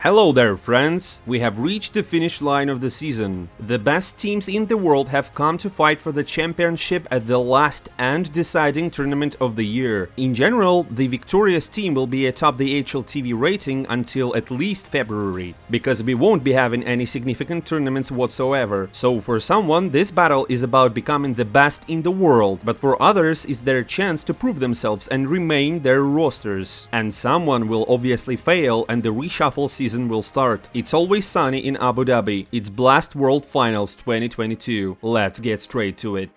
Hello there, friends! We have reached the finish line of the season. The best teams in the world have come to fight for the championship at the last and deciding tournament of the year. In general, the victorious team will be atop the HLTV rating until at least February, because we won't be having any significant tournaments whatsoever. So for someone, this battle is about becoming the best in the world, but for others, it's their chance to prove themselves and remain their rosters. And someone will obviously fail and the reshuffle season will start. It's always sunny in Abu Dhabi. It's Blast World Finals 2022. Let's get straight to it.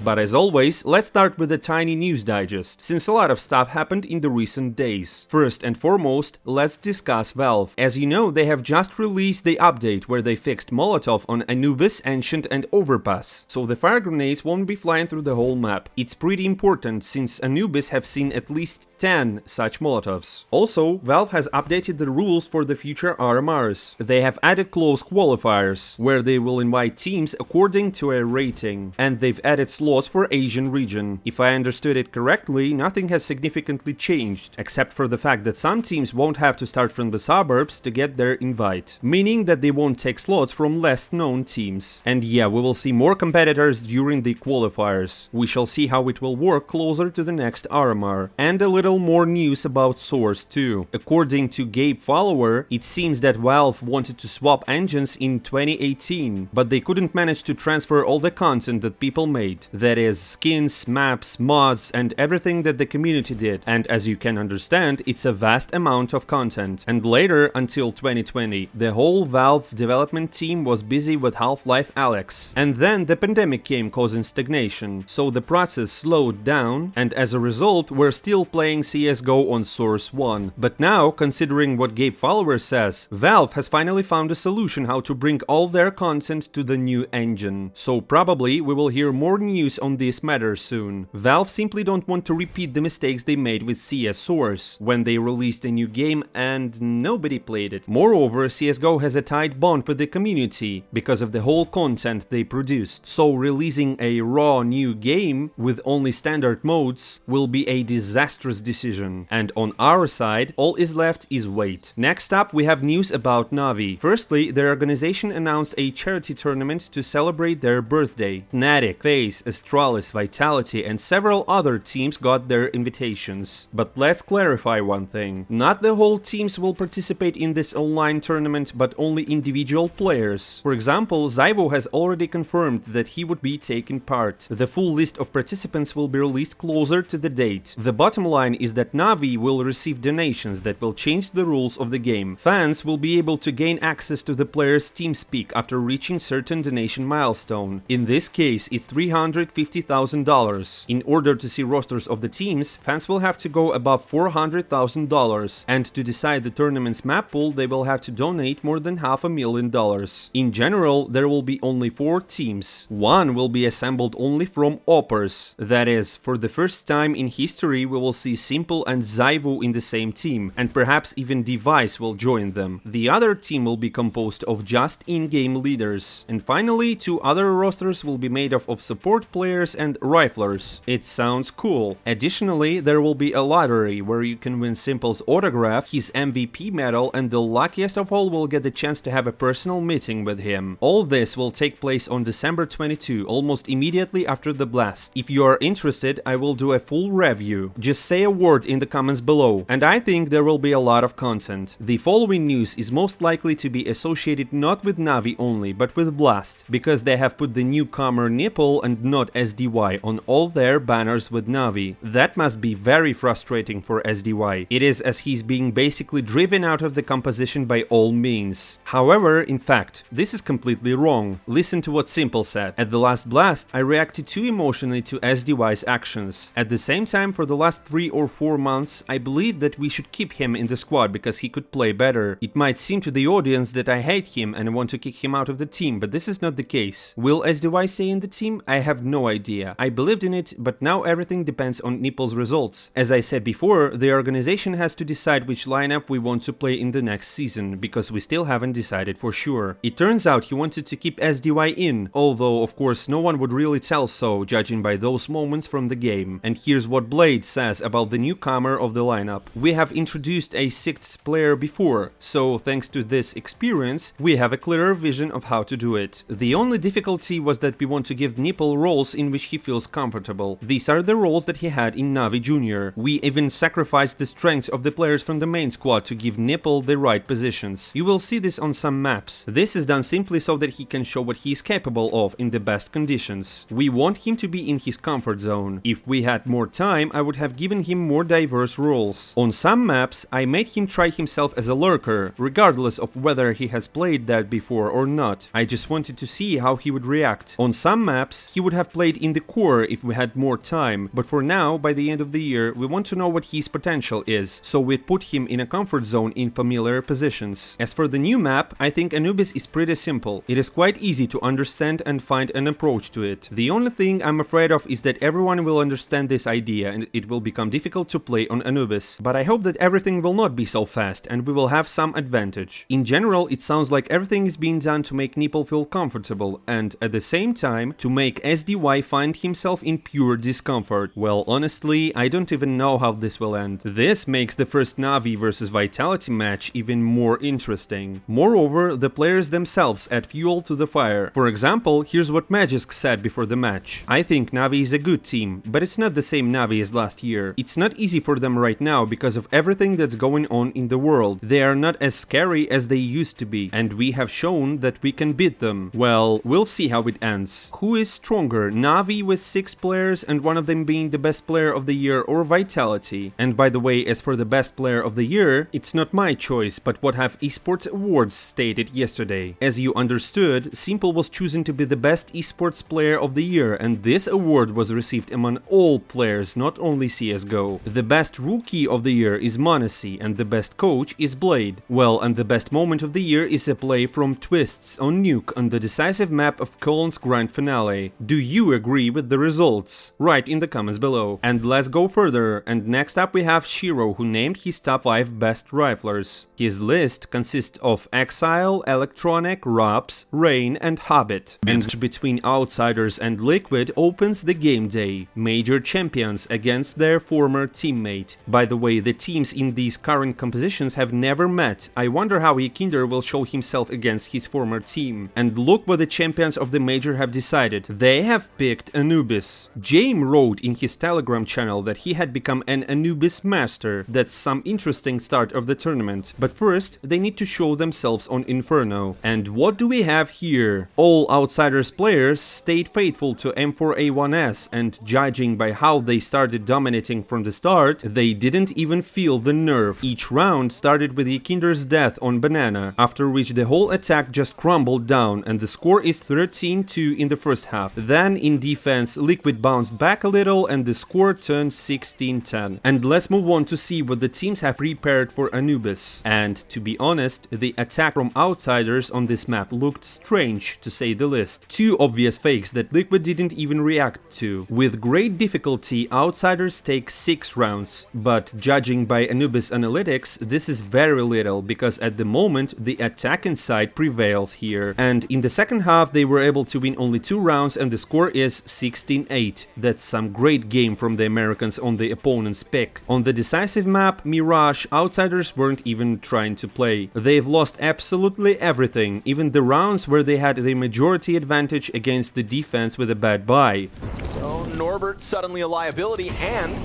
But as always, let's start with a tiny news digest, since a lot of stuff happened in the recent days. First and foremost, let's discuss Valve. As you know, they have just released the update where they fixed Molotov on Anubis, Ancient and Overpass, so the fire grenades won't be flying through the whole map. It's pretty important, since Anubis have seen at least 10 such Molotovs. Also, Valve has updated the rules for the future RMRs. They have added close qualifiers, where they will invite teams according to a rating, and they've added slots for Asian region. If I understood it correctly, nothing has significantly changed, except for the fact that some teams won't have to start from the suburbs to get their invite, meaning that they won't take slots from less known teams. And yeah, we will see more competitors during the qualifiers. We shall see how it will work closer to the next RMR. And a little more news about Source too. According to Gabe Follower, it seems that Valve wanted to swap engines in 2018, but they couldn't manage to transfer all the content that people made. That is, skins, maps, mods, and everything that the community did. And as you can understand, it's a vast amount of content. And later, until 2020, the whole Valve development team was busy with Half-Life Alyx. And then the pandemic came, causing stagnation. So the process slowed down, and as a result, we're still playing CSGO on Source 1. But now, considering what Gabe Follower says, Valve has finally found a solution how to bring all their content to the new engine. So probably we will hear more news on this matter soon. Valve simply don't want to repeat the mistakes they made with CS Source, when they released a new game and nobody played it. Moreover, CSGO has a tight bond with the community because of the whole content they produced, so releasing a raw new game with only standard modes will be a disastrous decision. And on our side, all is left is wait. Next up, we have news about NaVi. Firstly, their organization announced a charity tournament to celebrate their birthday. Fnatic, Faze, Astralis, Vitality, and several other teams got their invitations. But let's clarify one thing. Not the whole teams will participate in this online tournament, but only individual players. For example, Zyvo has already confirmed that he would be taking part. The full list of participants will be released closer to the date. The bottom line is that NaVi will receive donations that will change the rules of the game. Fans will be able to gain access to the player's TeamSpeak after reaching certain donation milestone. In this case, it's $350,000. In order to see rosters of the teams, fans will have to go above $400,000, and to decide the tournament's map pool, they will have to donate more than $500,000. In general, there will be only 4 teams. One will be assembled only from Oppers. That is, for the first time in history, we will see Simple and Zyvo in the same team, and perhaps even Device will join them. The other team will be composed of just in-game leaders. And finally, 2 other rosters will be made up of support players and riflers. It sounds cool. Additionally, there will be a lottery where you can win Simple's autograph, his MVP medal, and the luckiest of all will get the chance to have a personal meeting with him. All this will take place on December 22, almost immediately after the blast. If you are interested, I will do a full review. Just say a word in the comments below, and I think there will be a lot of content. The following news is most likely to be associated not with NaVi only, but with Blast, because they have put the newcomer nipple and not SDY on all their banners with NaVi. That must be very frustrating for SDY. It is, as he's being basically driven out of the composition by all means. However, in fact, this is completely wrong. Listen to what Simple said. At the last blast, I reacted too emotionally to SDY's actions. At the same time, for the last 3 or 4 months, I believed that we should keep him in the squad because he could play better. It might seem to the audience that I hate him and want to kick him out of the team, but this is not the case. Will SDY stay in the team? I have no idea. I believed in it, but now everything depends on Nipal's results. As I said before, the organization has to decide which lineup we want to play in the next season, because we still haven't decided for sure. It turns out he wanted to keep SDY in, although of course no one would really tell so, judging by those moments from the game. And here's what Blade says about the newcomer of the lineup. We have introduced a 6th player before, so thanks to this experience, we have a clearer vision of how to do it. The only difficulty was that we want to give Nipal roles in which he feels comfortable. These are the roles that he had in NaVi Jr. We even sacrificed the strengths of the players from the main squad to give Nipal the right positions. You will see this on some maps. This is done simply so that he can show what he is capable of in the best conditions. We want him to be in his comfort zone. If we had more time, I would have given him more diverse roles. On some maps, I made him try himself as a lurker, regardless of whether he has played that before or not. I just wanted to see how he would react. On some maps, he would have played in the core if we had more time, but for now, by the end of the year, we want to know what his potential is, so we put him in a comfort zone in familiar positions. As for the new map, I think Anubis is pretty simple. It is quite easy to understand and find an approach to it. The only thing I'm afraid of is that everyone will understand this idea and it will become difficult to play on Anubis. But I hope that everything will not be so fast and we will have some advantage. In general, it sounds like everything is being done to make Nipal feel comfortable and at the same time to make SDY find himself in pure discomfort. Well, honestly, I don't even know how this will end. This makes the first NaVi versus Vitality match even more interesting. Moreover, the players themselves add fuel to the fire. For example, here's what Magisk said before the match. I think NaVi is a good team, but it's not the same NaVi as last year. It's not easy for them right now because of everything that's going on in the world. They are not as scary as they used to be, and we have shown that we can beat them. Well, we'll see how it ends. Who is stronger, NaVi with 6 players and one of them being the best player of the year, or Vitality? And by the way, as for the best player of the year, it's not my choice, but what have esports awards stated yesterday. As you understood, Simple was chosen to be the best esports player of the year, and this award was received among all players, not only CSGO. The best rookie of the year is m0NESY, and the best coach is Blade. Well, and the best moment of the year is a play from Twists on Nuke on the decisive map of Cologne Grand Finale. Do you agree with the results? Write in the comments below. And let's go further, and next up we have Shiro, who named his top 5 best riflers. His list consists of Exile, Electronic, Robs, Rain and Hobbit. And between Outsiders and Liquid opens the game day. Major champions against their former teammate. By the way, the teams in these current compositions have never met. I wonder how Ekinder will show himself against his former team. And look what the champions of the major have decided. They have picked Anubis. James wrote in his Telegram channel that he had become an Anubis master. That's some interesting start of the tournament. But first, they need to show themselves on Inferno. And what do we have here? All Outsiders players stayed faithful to M4A1S, and judging by how they started dominating from the start, they didn't even feel the nerf. Each round started with Ekinder's death on Banana, after which the whole attack just crumbled down and the score is 13-2 in the first half. Then in defense, Liquid bounced back a little and the score turned 16-10. And let's move on to see what the teams have prepared for Anubis. And to be honest, the attack from Outsiders on this map looked strange, to say the least. 2 obvious fakes that Liquid didn't even react to. With great difficulty, Outsiders take 6 rounds, but judging by Anubis analytics, this is very little, because at the moment the attacking side prevails here. And in the second half they were able to win only 2 rounds and the score is 16-8. That's some great game from the Americans on the opponent's pick. On the decisive map, Mirage, Outsiders weren't even trying to play. They've lost absolutely everything, even the rounds where they had the majority advantage against the defense with a bad buy. So Norbert suddenly a liability and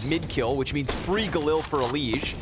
mid-kill, which means free Galil for Elige.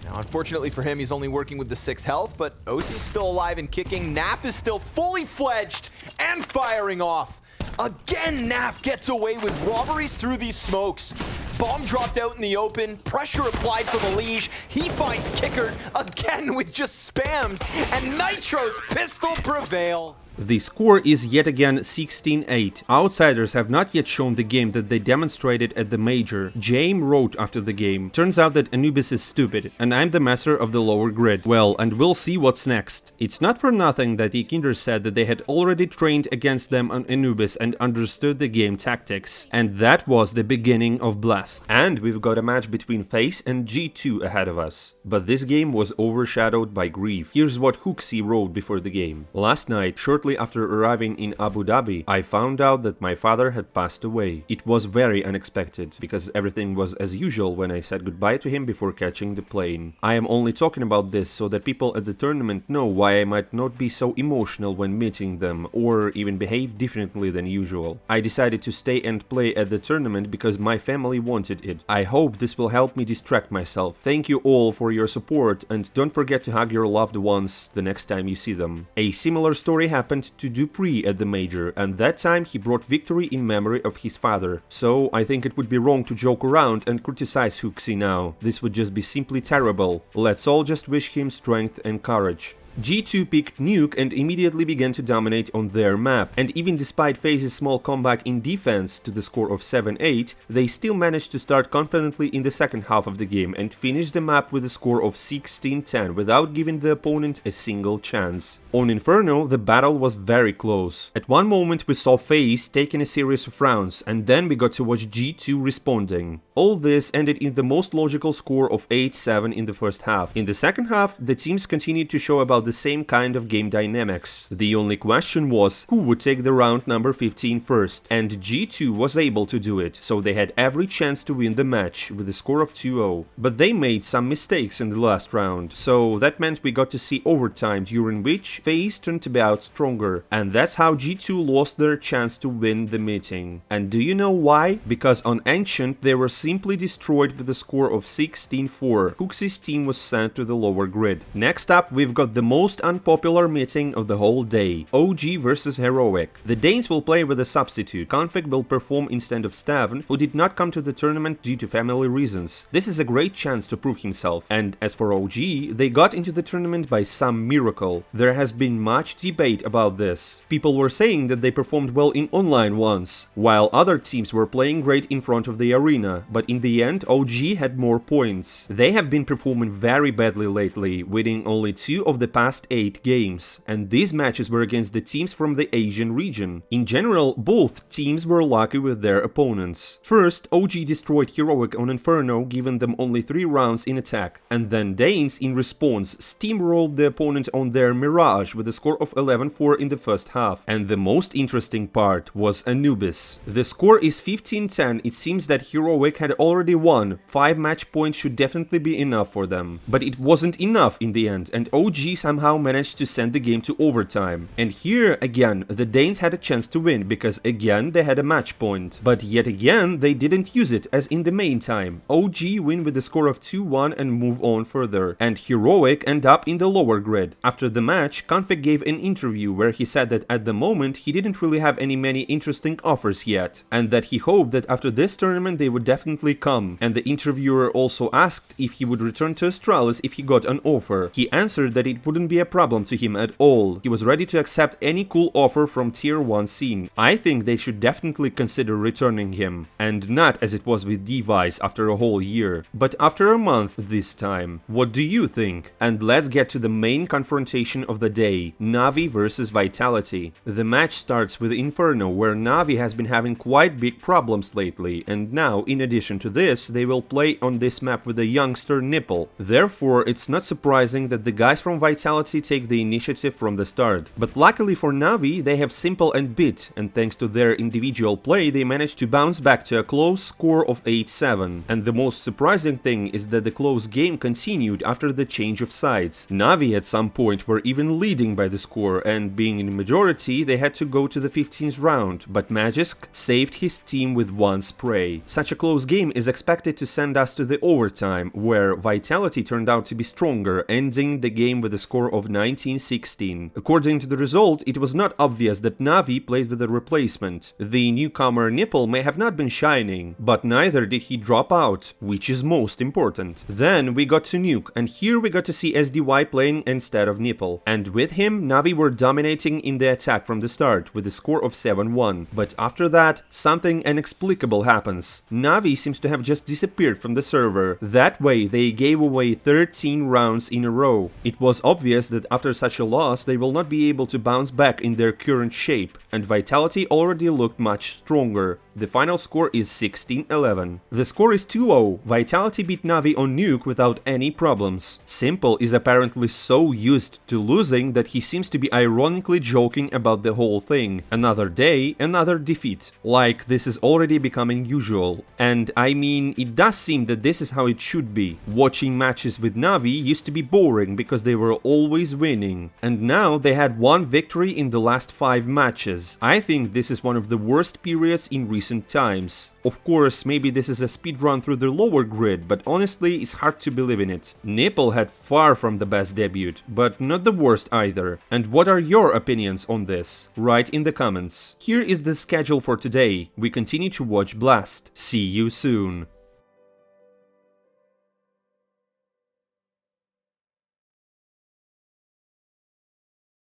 Now, unfortunately for him, he's only working with the 6 health, but Osi's still alive and kicking. Naf is still fully fledged and firing off. Again, Naf gets away with robberies through these smokes. Bomb dropped out in the open, pressure applied from Elige. He finds Kicker again with just spams, and Nitro's pistol prevails. The score is yet again 16-8. Outsiders have not yet shown the game that they demonstrated at the major. James wrote after the game, "Turns out that Anubis is stupid, and I'm the master of the lower grid." Well, and we'll see what's next. It's not for nothing that Ikinder said that they had already trained against them on Anubis and understood the game tactics. And that was the beginning of Blast. And we've got a match between Faze and G2 ahead of us. But this game was overshadowed by grief. Here's what HLTV wrote before the game. "Last night, shortly after arriving in Abu Dhabi, I found out that my father had passed away. It was very unexpected, because everything was as usual when I said goodbye to him before catching the plane. I am only talking about this so that people at the tournament know why I might not be so emotional when meeting them, or even behave differently than usual. I decided to stay and play at the tournament because my family wanted it. I hope this will help me distract myself. Thank you all for your support, and don't forget to hug your loved ones the next time you see them." A similar story happened to Dupree at the major, and that time he brought victory in memory of his father. So I think it would be wrong to joke around and criticize HLTV now. This would just be simply terrible. Let's all just wish him strength and courage. G2 picked Nuke and immediately began to dominate on their map, and even despite Faze's small comeback in defense to the score of 7-8, they still managed to start confidently in the second half of the game and finish the map with a score of 16-10 without giving the opponent a single chance. On Inferno, the battle was very close. At one moment we saw Faze taking a series of rounds, and then we got to watch G2 responding. All this ended in the most logical score of 8-7 in the first half. In the second half, the teams continued to show about the same kind of game dynamics. The only question was who would take the round number 15 first, and G2 was able to do it, so they had every chance to win the match with a score of 2-0. But they made some mistakes in the last round, so that meant we got to see overtime, during which Faze turned to be out stronger, and that's how G2 lost their chance to win the meeting. And do you know why? Because on Ancient they were simply destroyed with a score of 16-4. HLTV's team was sent to the lower grid. Next up, we've got the most unpopular meeting of the whole day, OG versus Heroic. The Danes will play with a substitute. K0NFIG will perform instead of Stavn, who did not come to the tournament due to family reasons. This is a great chance to prove himself, and as for OG, they got into the tournament by some miracle. There has been much debate about this. People were saying that they performed well in online once, while other teams were playing great in front of the arena, but in the end OG had more points. They have been performing very badly lately, winning only 2 of the past 8 games, and these matches were against the teams from the Asian region. In general, both teams were lucky with their opponents. First, OG destroyed Heroic on Inferno, giving them only 3 rounds in attack, and then Danes, in response, steamrolled the opponent on their Mirage with a score of 11-4 in the first half. And the most interesting part was Anubis. The score is 15-10. It seems that Heroic had already won. 5 match points should definitely be enough for them. But it wasn't enough in the end, and OG somehow managed to send the game to overtime. And here, again, the Danes had a chance to win, because again they had a match point. But yet again, they didn't use it, as in the main time. OG win with a score of 2-1 and move on further, and Heroic end up in the lower grid. After the match, K0NFIG gave an interview where he said that at the moment he didn't really have many interesting offers yet, and that he hoped that after this tournament they would definitely come. And the interviewer also asked if he would return to Astralis if he got an offer. He answered that it wouldn't be a problem to him at all. He was ready to accept any cool offer from tier 1 scene. I think they should definitely consider returning him, and not as it was with Device after a whole year, but after a month this time. What do you think? And let's get to the main confrontation of the day, NaVi versus Vitality. The match starts with Inferno, where NaVi has been having quite big problems lately, and now, in addition to this, they will play on this map with a youngster Nipple. Therefore, it's not surprising that the guys from Vitality take the initiative from the start. But luckily for NaVi, they have Simple and Bit, and thanks to their individual play, they managed to bounce back to a close score of 8-7. And the most surprising thing is that the close game continued after the change of sides. NaVi at some point were even leading by the score, and being in the majority, they had to go to the 15th round, but Magisk saved his team with one spray. Such a close game is expected to send us to the overtime, where Vitality turned out to be stronger, ending the game with a score score of 1916. According to the result, it was not obvious that NaVi played with a replacement. The newcomer Nipple may have not been shining, but neither did he drop out, which is most important. Then we got to Nuke, and here we got to see SDY playing instead of Nipple. And with him, NaVi were dominating in the attack from the start, with a score of 7-1. But after that, something inexplicable happens. NaVi seems to have just disappeared from the server. That way, they gave away 13 rounds in a row. It was obvious that after such a loss, they will not be able to bounce back in their current shape, and Vitality already looked much stronger. The final score is 16-11. The score is 2-0. Vitality beat NaVi on Nuke without any problems. Simple is apparently so used to losing that he seems to be ironically joking about the whole thing. Another day, another defeat. Like this is already becoming usual. And I mean, it does seem that this is how it should be. Watching matches with NaVi used to be boring because they were always winning. And now they had one victory in the last 5 matches. I think this is one of the worst periods in recent times. Of course, maybe this is a speedrun through the lower grid, but honestly, it's hard to believe in it. Nipple had far from the best debut, but not the worst either. And what are your opinions on this? Write in the comments. Here is the schedule for today. We continue to watch Blast. See you soon.